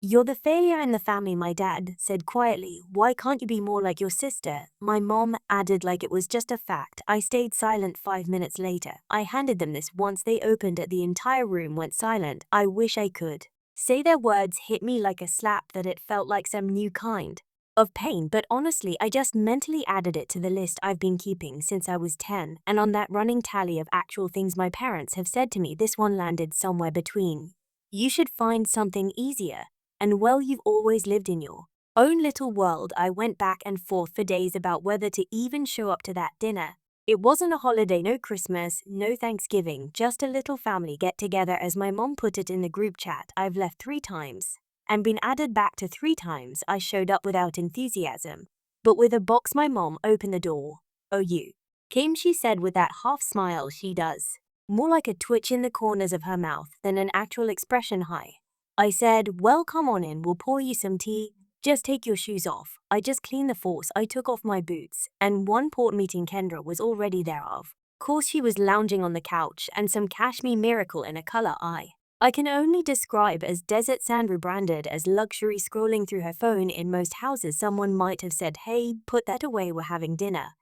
"You're the failure in the family," my dad said quietly. "Why can't you be more like your sister?" My mom added like it was just a fact. I stayed silent 5 minutes later. I handed them this. Once they opened it, the entire room went silent. I wish I could say their words hit me like a slap, that it felt like some new kind of pain, but honestly, I just mentally added it to the list I've been keeping since I was 10, and on that running tally of actual things my parents have said to me, this one landed somewhere between. You should find something easier. And well, you've always lived in your own little world. I went back and forth for days about whether to even show up to that dinner. It wasn't a holiday, no Christmas, no Thanksgiving, just a little family get-together, as my mom put it in the group chat. I've left 3 times and been added back to 3 times. I showed up without enthusiasm, but with a box. My mom opened the door. "Oh, you came," she said with that half smile she does, more like a twitch in the corners of her mouth than an actual expression. "Hi." I said, "Well, come on in, we'll pour you some tea. Just take your shoes off." I just cleaned the force. I took off my boots, and one port meeting Kendra was already there. Of course, she was lounging on the couch, and some cashmere miracle in a color I can only describe as desert sand, rebranded as luxury, scrolling through her phone. In most houses, someone might have said, "Hey, put that away, we're having dinner."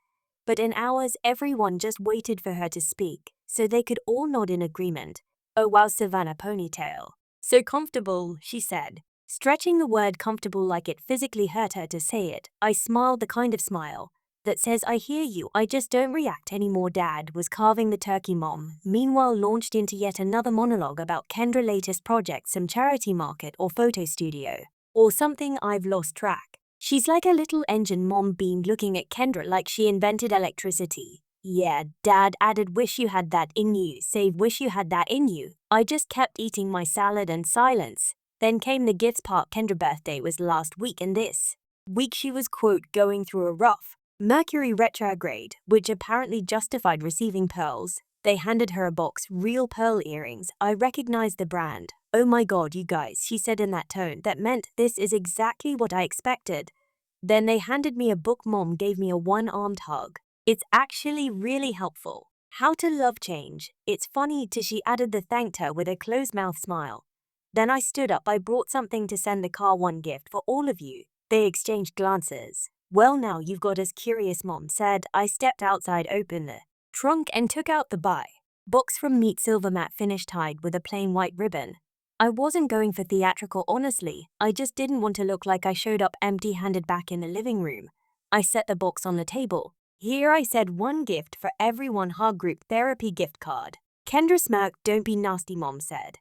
But in ours, everyone just waited for her to speak, so they could all nod in agreement. "Oh wow, Savannah ponytail. So comfortable," she said, stretching the word comfortable like it physically hurt her to say it. I smiled, the kind of smile that says, "I hear you, I just don't react anymore." Dad was carving the turkey. Mom, meanwhile, launched into yet another monologue about Kendra's latest project, some charity market or photo studio, or something. I've lost track. "She's like a little engine," Mom beamed, looking at Kendra like she invented electricity. "Yeah," Dad added, "wish you had that in you. Save, wish you had that in you." I just kept eating my salad and silence. Then came the gifts part. Kendra's birthday was last week, and this week she was, quote, going through a rough Mercury retrograde, which apparently justified receiving pearls. They handed her a box, real pearl earrings. I recognized the brand. "Oh my god, you guys," she said in that tone that meant, "This is exactly what I expected." Then they handed me a book. Mom gave me a one-armed hug. "It's actually really helpful. How to Love Change. It's funny too," she added. The thanked her with a closed-mouth smile. Then I stood up. "I brought something to send the car, one gift for all of you." They exchanged glances. "Well, now you've got us curious," Mom said. I stepped outside, opened the trunk, and took out the buy box from Meet, silver matte finish tied with a plain white ribbon. I wasn't going for theatrical, honestly. I just didn't want to look like I showed up empty-handed back in the living room. I set the box on the table. "Here," I said, "one gift for everyone, hug group therapy gift card." Kendra smirked. "Don't be nasty," Mom said.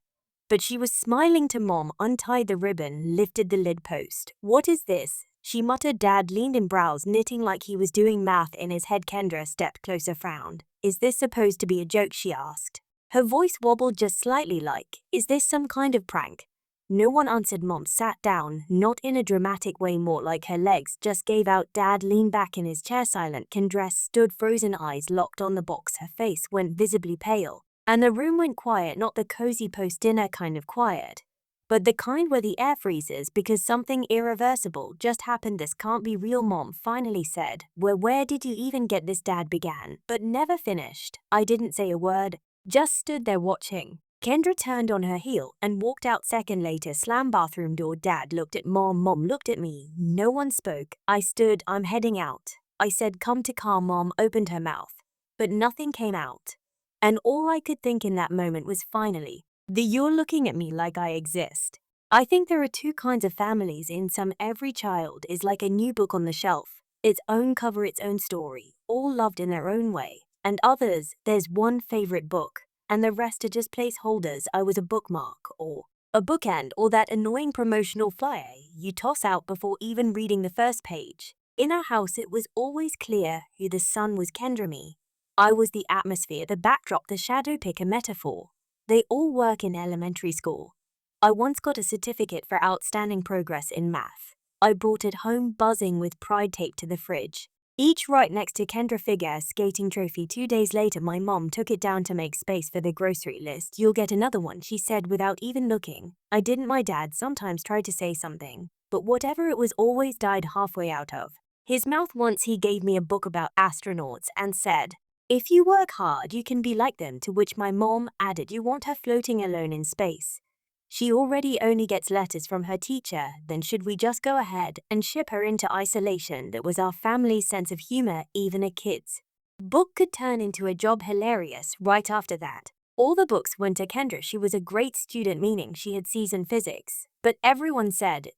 But she was smiling to Mom, untied the ribbon, lifted the lid post. "What is this?" she muttered. Dad leaned in, brows knitting like he was doing math in his head. Kendra stepped closer, frowned. "Is this supposed to be a joke?" she asked. Her voice wobbled just slightly like, "Is this some kind of prank?" No one answered. Mom sat down, not in a dramatic way, more like her legs just gave out. Dad leaned back in his chair, silent. Kendra stood, frozen, eyes locked on the box. Her face went visibly pale, and the room went quiet, not the cozy post-dinner kind of quiet, but the kind where the air freezes because something irreversible just happened. "This can't be real," Mom finally said. Where did you even get this?" Dad began, but never finished. I didn't say a word, just stood there watching. Kendra turned on her heel and walked out. Second later, slam bathroom door. Dad looked at Mom. Mom looked at me. No one spoke. I stood. "I'm heading out." I said, "Come to car." Mom opened her mouth, but nothing came out. And all I could think in that moment was, finally, "You're looking at me like I exist." I think there are two kinds of families. In some, every child is like a new book on the shelf, its own cover, its own story, all loved in their own way. And others, there's one favorite book, and the rest are just placeholders. I was a bookmark, or a bookend, or that annoying promotional flyer you toss out before even reading the first page. In our house, it was always clear who the sun was. Kendra, me. I was the atmosphere, the backdrop, the shadow. Pick a metaphor. They all work. In elementary school, I once got a certificate for outstanding progress in math. I brought it home, buzzing with pride, taped to the fridge, each right next to Kendra figure skating trophy. 2 days later, my mom took it down to make space for the grocery list. "You'll get another one," she said without even looking. I didn't. My dad sometimes tried to say something, but whatever it was always died halfway out of his mouth. Once he gave me a book about astronauts and said, "If you work hard, you can be like them," to which my mom added, "You want her floating alone in space." She already only gets letters from her teacher, then should we just go ahead and ship her into isolation? That was our family's sense of humor, even a kid's book could turn into a job. Hilarious. Right after that, all the books went to Kendra. She was a great student, meaning she had C's in physics, but everyone said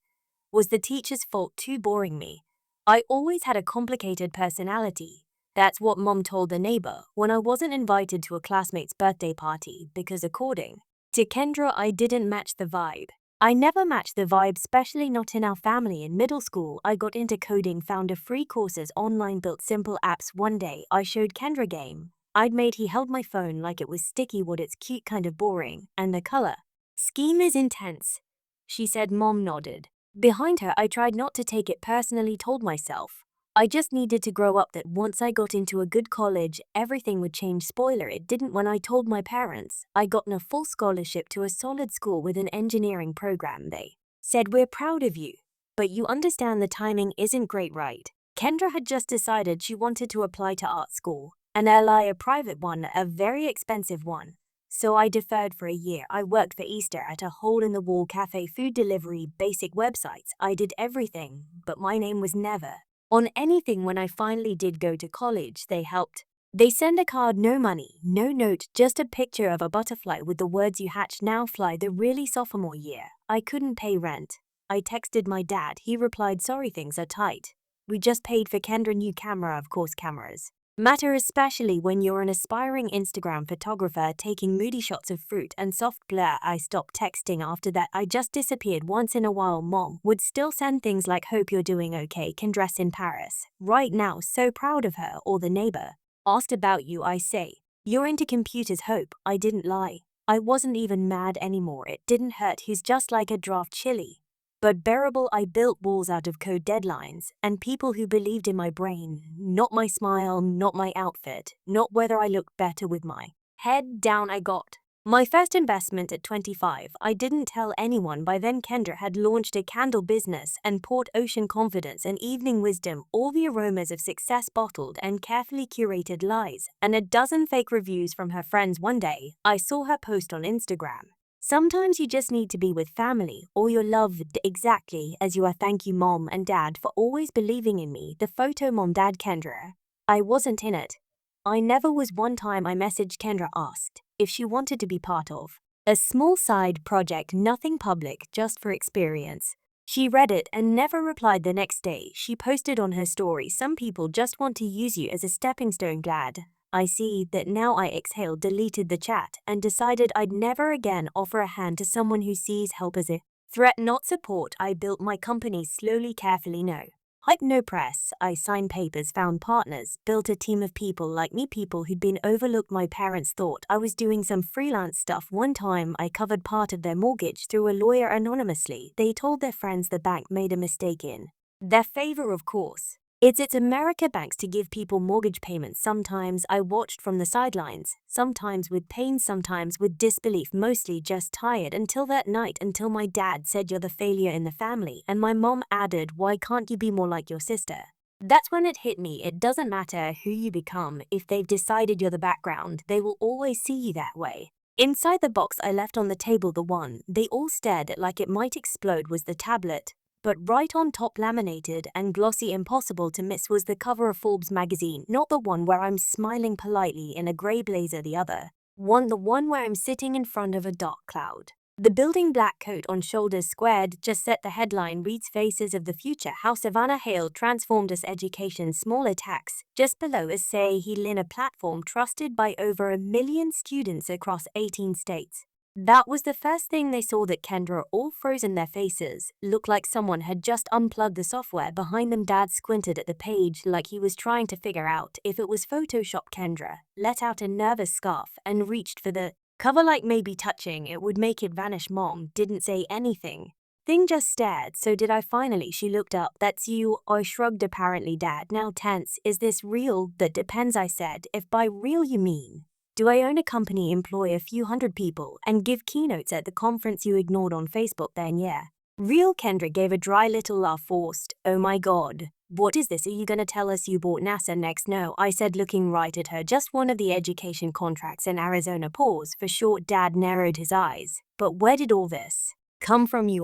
was the teacher's fault. Too boring me. I always had a complicated personality. That's what Mom told the neighbor when I wasn't invited to a classmate's birthday party because according to Kendra, I didn't match the vibe. I never matched the vibe, especially not in our family. In middle school, I got into coding, found a free courses online, built simple apps. One day, I showed Kendra a game I'd made. He held my phone like it was sticky. What, it's cute, kind of boring, and the color scheme is intense, she said. Mom nodded behind her. I tried not to take it personally, told myself I just needed to grow up, that once I got into a good college, everything would change. Spoiler, it didn't. When I told my parents I'd gotten a full scholarship to a solid school with an engineering program, they said, "We're proud of you, but you understand the timing isn't great, right?" Kendra had just decided she wanted to apply to art school, an LI, a private one, a very expensive one. So I deferred for a year. I worked for Easter at a hole-in-the-wall cafe, food delivery, basic websites. I did everything, but my name was never on anything. When I finally did go to college, they helped. They send a card, no money, no note, just a picture of a butterfly with the words, "You hatch, now fly." The really sophomore year, I couldn't pay rent. I texted my dad. He replied, "Sorry, things are tight. We just paid for Kendra new camera." Of course, cameras matter, especially when you're an aspiring Instagram photographer taking moody shots of fruit and soft blur. I stopped texting after that. I just disappeared. Once in a while, Mom would still send things like, "Hope you're doing okay. Can dress in Paris right now. So proud of her." Or the neighbor asked about you. I say, "You're into computers." Hope I didn't lie. I wasn't even mad anymore. It didn't hurt. He's just like a draft chili, but bearable. I built walls out of code, deadlines, and people who believed in my brain, not my smile, not my outfit, not whether I looked better with my head down. I got my first investment at 25. I didn't tell anyone. By then, Kendra had launched a candle business and poured ocean confidence and evening wisdom, all the aromas of success bottled and carefully curated lies, and a dozen fake reviews from her friends. One day, I saw her post on Instagram, "Sometimes you just need to be with family, or you're loved exactly as you are. Thank you, Mom and Dad, for always believing in me." The photo, Mom, Dad, Kendra. I wasn't in it. I never was. One time I messaged Kendra, asked if she wanted to be part of a small side project, nothing public, just for experience. She read it and never replied. The next day, she posted on her story, "Some people just want to use you as a stepping stone. Glad I see that now." I exhaled, deleted the chat, and decided I'd never again offer a hand to someone who sees help as a threat, not support. I built my company slowly, carefully. No hype, no press. I signed papers, found partners, built a team of people like me, people who'd been overlooked. My parents thought I was doing some freelance stuff. One time, I covered part of their mortgage through a lawyer anonymously. They told their friends the bank made a mistake in their favor. Of course, it's America. Banks to give people mortgage payments. Sometimes I watched from the sidelines, sometimes with pain, sometimes with disbelief, mostly just tired. Until that night, until my dad said, "You're the failure in the family," and my mom added, "Why can't you be more like your sister?" That's when it hit me. It doesn't matter who you become. If they've decided you're the background, they will always see you that way. Inside the box I left on the table, the one they all stared at like it might explode, was the tablet. But right on top, laminated and glossy, impossible to miss, was the cover of Forbes magazine. Not the one where I'm smiling politely in a grey blazer, the other one, the one where I'm sitting in front of a dark cloud. The building black coat on shoulders squared just set. The headline reads, "Faces of the Future, How Savannah Hale Transformed Us Education." Small attacks just below us say he lit a platform trusted by over 1 million students across 18 states. That was the first thing they saw. That Kendra, all frozen, their faces looked like someone had just unplugged the software behind them. Dad squinted at the page like he was trying to figure out if it was Photoshop. Kendra let out a nervous scoff and reached for the cover like maybe touching it would make it vanish. Mom didn't say anything. Thing just stared. "So did I finally?" She looked up. "That's you." I shrugged, apparently. Dad now tense. "Is this real?" "That depends," I said. "If by real you mean, do I own a company, employ a few hundred people, and give keynotes at the conference you ignored on Facebook, then yeah." "Real." Kendra gave a dry little laugh, forced. "Oh my God." What is this? Are you gonna tell us you bought NASA next? No, I said, looking right at her. Just one of the education contracts in Arizona. Pause for short. Dad narrowed his eyes. But where did all this come from? You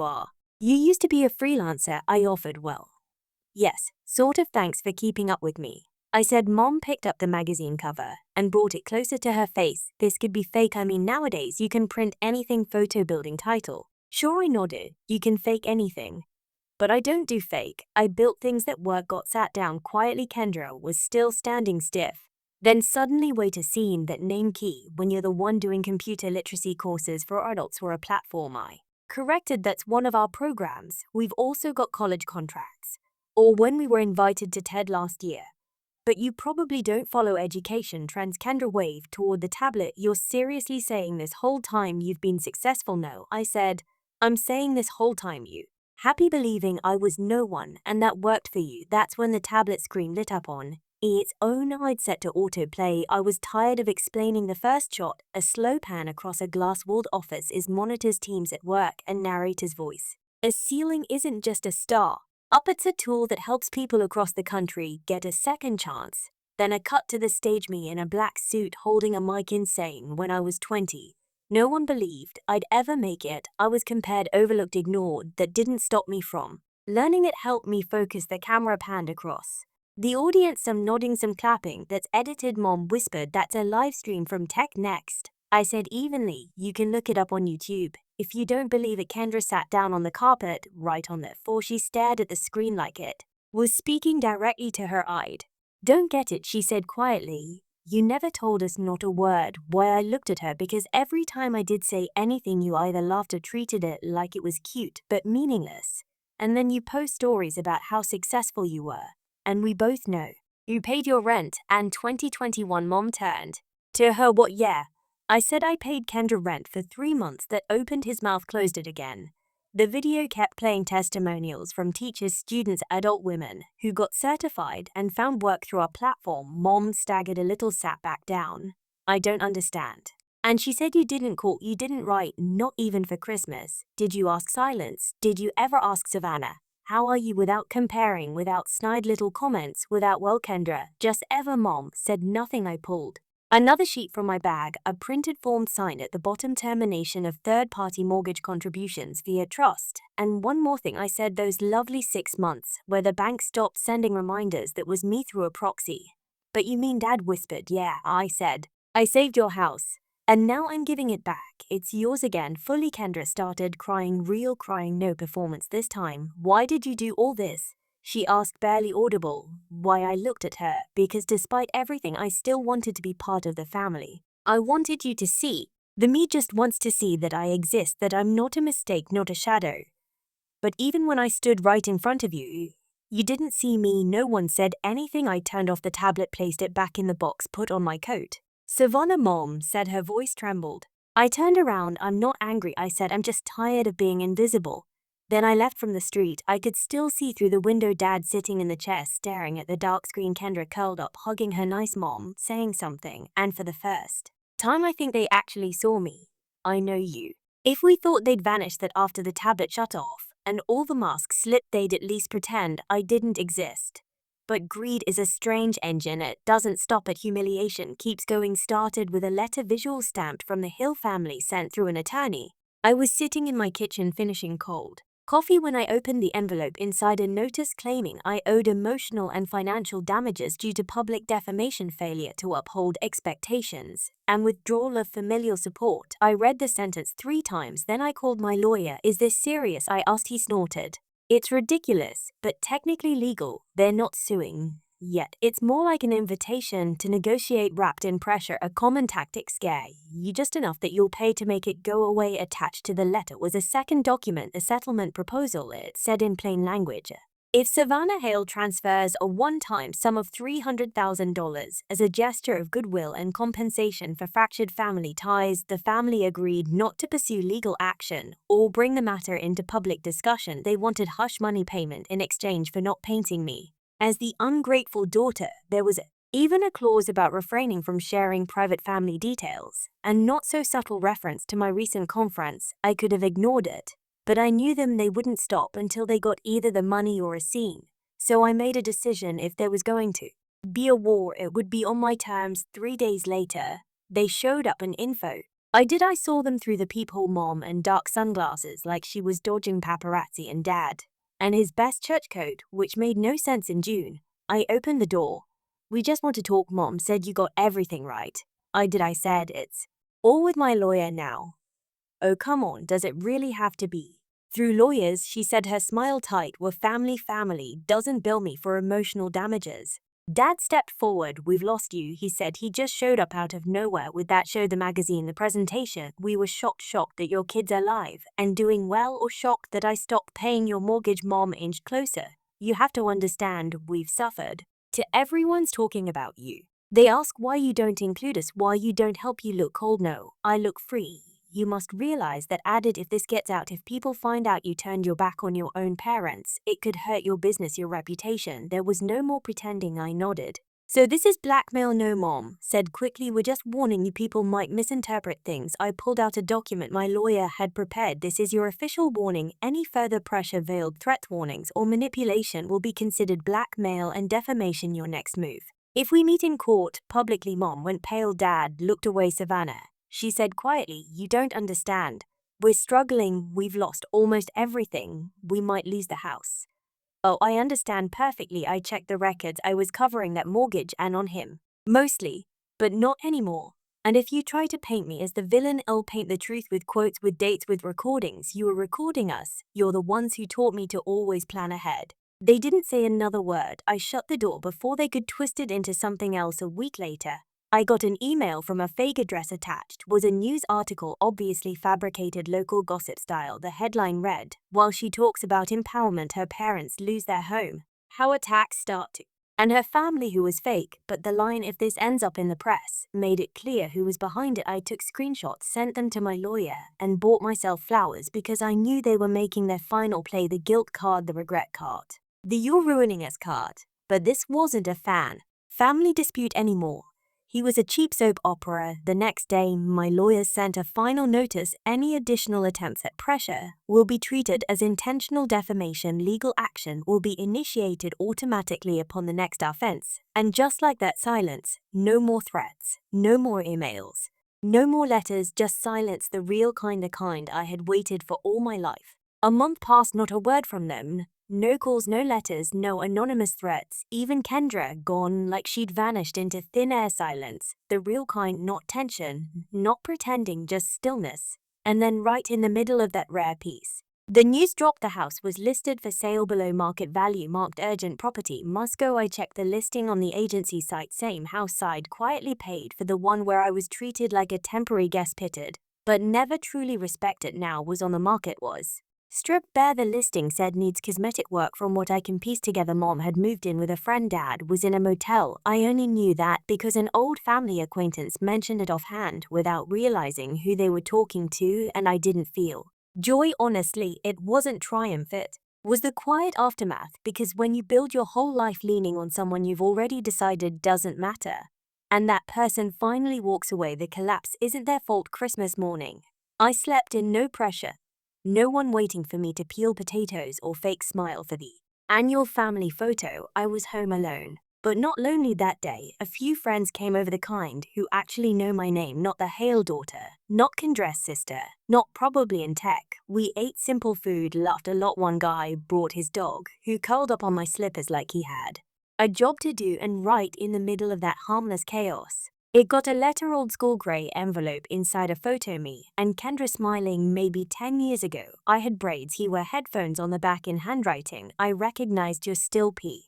used to be a freelancer, I offered. Well, yes, sort of. Thanks for keeping up with me, I said. Mom picked up the magazine cover and brought it closer to her face. This could be fake. I mean, nowadays you can print anything. Photo building title. Sure, I nodded. You can fake anything. But I don't do fake. I built things that work. Got sat down quietly. Kendra was still standing stiff. Then suddenly, wait a scene. That name key when you're the one doing computer literacy courses for adults or a platform. I corrected. That's one of our programs. We've also got college contracts. Or when we were invited to TED last year. But you probably don't follow education trends. Kendra waved toward the tablet. You're seriously saying this whole time you've been successful? No, I said. I'm saying this whole time you happy believing I was no one and that worked for you. That's when the tablet screen lit up on its own. I'd set to autoplay. I was tired of explaining. The first shot, a slow pan across a glass-walled office, is monitors, teams at work, and narrator's voice. A ceiling isn't just a star up, it's a tool that helps people across the country get a second chance. Then a cut to the stage, me in a black suit holding a mic. Insane. When I was 20. No one believed I'd ever make it. I was compared, overlooked, ignored. That didn't stop me from learning. It helped me focus. The camera panned across the audience, some nodding, some clapping. That's edited. Mom whispered, that's a live stream from Tech Next, I said evenly. You can look it up on YouTube. If you don't believe it. Kendra sat down on the carpet right on the floor. She stared at the screen like it was speaking directly to her. I'd don't get it, she said quietly. You never told us. Not a word. Why? I looked at her. Because every time I did say anything, you either laughed or treated it like it was cute but meaningless. And then you post stories about how successful you were. And we both know you paid your rent. And 2021. Mom turned to her. What? Yeah. I said I paid Kendra rent for 3 months. That opened his mouth, closed it again. The video kept playing testimonials from teachers, students, adult women who got certified and found work through our platform. Mom staggered a little, sat back down. I don't understand. And she said, you didn't call, you didn't write, not even for Christmas. Did you ask? Silence. Did you ever ask Savannah, how are you? Without comparing, without snide little comments, without well, Kendra, just ever. Mom said nothing. I pulled another sheet from my bag, a printed form signed at the bottom, termination of third-party mortgage contributions via trust. And one more thing, I said, those lovely 6 months where the bank stopped sending reminders. That was me through a proxy. But you mean? Dad whispered. Yeah, I said. I saved your house. And now I'm giving it back. It's yours again, fully. Kendra started crying, real crying, no performance this time. Why did you do all this? She asked, barely audible. Why? I looked at her. Because despite everything, I still wanted to be part of the family. I wanted you to see. The me just wants to see that I exist, that I'm not a mistake, not a shadow. But even when I stood right in front of you, you didn't see me. No one said anything. I turned off the tablet, placed it back in the box, put on my coat. Savannah, Mom said. Her voice trembled. I turned around. I'm not angry, I said. I'm just tired of being invisible. Then I left from the street. I could still see through the window Dad sitting in the chair staring at the dark screen. Kendra curled up, hugging her nice mom, saying something. And for the first time, I think they actually saw me. I know you. If we thought they'd vanish, that after the tablet shut off and all the masks slipped, they'd at least pretend I didn't exist. But greed is a strange engine. It doesn't stop at humiliation, keeps going. Started with a letter, visual stamped from the Hill family, sent through an attorney. I was sitting in my kitchen finishing cold coffee when I opened the envelope. Inside, a notice claiming I owed emotional and financial damages due to public defamation, failure to uphold expectations, and withdrawal of familial support. I read the sentence 3 times, then I called my lawyer. Is this serious? I asked. He snorted. It's ridiculous, but technically legal. They're not suing yet. It's more like an invitation to negotiate wrapped in pressure, a common tactic. Scare you just enough that you'll pay to make it go away. Attached to the letter was a second document, a settlement proposal. It said in plain language, if Savannah Hale transfers a one-time sum of $300,000 as a gesture of goodwill and compensation for fractured family ties, the family agreed not to pursue legal action or bring the matter into public discussion. They wanted hush money payment in exchange for not painting me as the ungrateful daughter. There was even a clause about refraining from sharing private family details, and not so subtle reference to my recent conference. I could have ignored it, but I knew them. They wouldn't stop until they got either the money or a scene. So I made a decision if there was going to be a war, it would be on my terms. 3 days later, they showed up in info. I saw them through the peephole, mom, and dark sunglasses like she was dodging paparazzi, and dad and his best church coat, which made no sense in June. I opened the door. We just want to talk, mom said. You got everything right. I said, it's all with my lawyer now. Oh, come on, does it really have to be through lawyers? She said, her smile tight. We're family doesn't bill me for emotional damages. Dad stepped forward. We've lost you, he said. He just showed up out of nowhere with that show, the magazine, the presentation. We were shocked that your kid's alive and doing well, or shocked that I stopped paying your mortgage. Mom inched closer. You have to understand, we've suffered. To everyone's talking about you. They ask why you don't include us, why you don't help. You look cold. No, I look free. You must realize that, added, if this gets out, if people find out you turned your back on your own parents, it could hurt your business, your reputation. There was no more pretending. I nodded. So this is blackmail? No, mom said quickly. We're just warning you, people might misinterpret things. I pulled out a document my lawyer had prepared. This is your official warning. Any further pressure, veiled threat, warnings, or manipulation will be considered blackmail and defamation. Your next move, if we meet in court publicly. Mom went pale. Dad looked away. Savannah, she said quietly, you don't understand. We're struggling. We've lost almost everything. We might lose the house. Oh, I understand perfectly. I checked the records. I was covering that mortgage and on him. Mostly, but not anymore. And if you try to paint me as the villain, I'll paint the truth with quotes, with dates, with recordings. You were recording us. You're the ones who taught me to always plan ahead. They didn't say another word. I shut the door before they could twist it into something else. A week later, I got an email from a fake address. Attached was a news article, obviously fabricated, local gossip style. The headline read, while she talks about empowerment, her parents lose their home. How attacks start to. And her family, who was fake. But the line, if this ends up in the press, made it clear who was behind it. I took screenshots, sent them to my lawyer, and bought myself flowers because I knew they were making their final play. The guilt card, the regret card, the "you're ruining us" card. But this wasn't a family dispute anymore. He was a cheap soap opera. The next day, my lawyers sent a final notice. Any additional attempts at pressure will be treated as intentional defamation. Legal action will be initiated automatically upon the next offense. And just like that, silence. No more threats. No more emails. No more letters, just silence. The real kind, the kind I had waited for all my life. A month passed, not a word from them. No calls, no letters, no anonymous threats. Even Kendra gone, like she'd vanished into thin air. Silence. The real kind, not tension, not pretending, just stillness. And then right in the middle of that rare peace, the news dropped. The house was listed for sale below market value, marked urgent property. Must go. I checked the listing on the agency site. Same house. I'd quietly paid for the one where I was treated like a temporary guest, pitted, but never truly respected. Now was on the market, was stripped bare. The listing said needs cosmetic work. From what I can piece together, mom had moved in with a friend, dad was in a motel. I only knew that because an old family acquaintance mentioned it offhand without realizing who they were talking to, and I didn't feel joy. Honestly, it wasn't triumph. It was the quiet aftermath, because when you build your whole life leaning on someone you've already decided doesn't matter, and that person finally walks away, the collapse isn't their fault. Christmas morning, I slept in. No pressure. No one waiting for me to peel potatoes or fake smile for the annual family photo. I was home alone, but not lonely that day. A few friends came over, the kind who actually know my name, not the Hale daughter, not Kendra's sister, not probably in tech. We ate simple food, laughed a lot. One guy brought his dog, who curled up on my slippers like he had a job to do, and right in the middle of that harmless chaos, it got a letter, old school grey envelope, inside a photo me and Kendra smiling. Maybe 10 years ago. I had braids, he wore headphones, on the back in handwriting. I recognized your still P.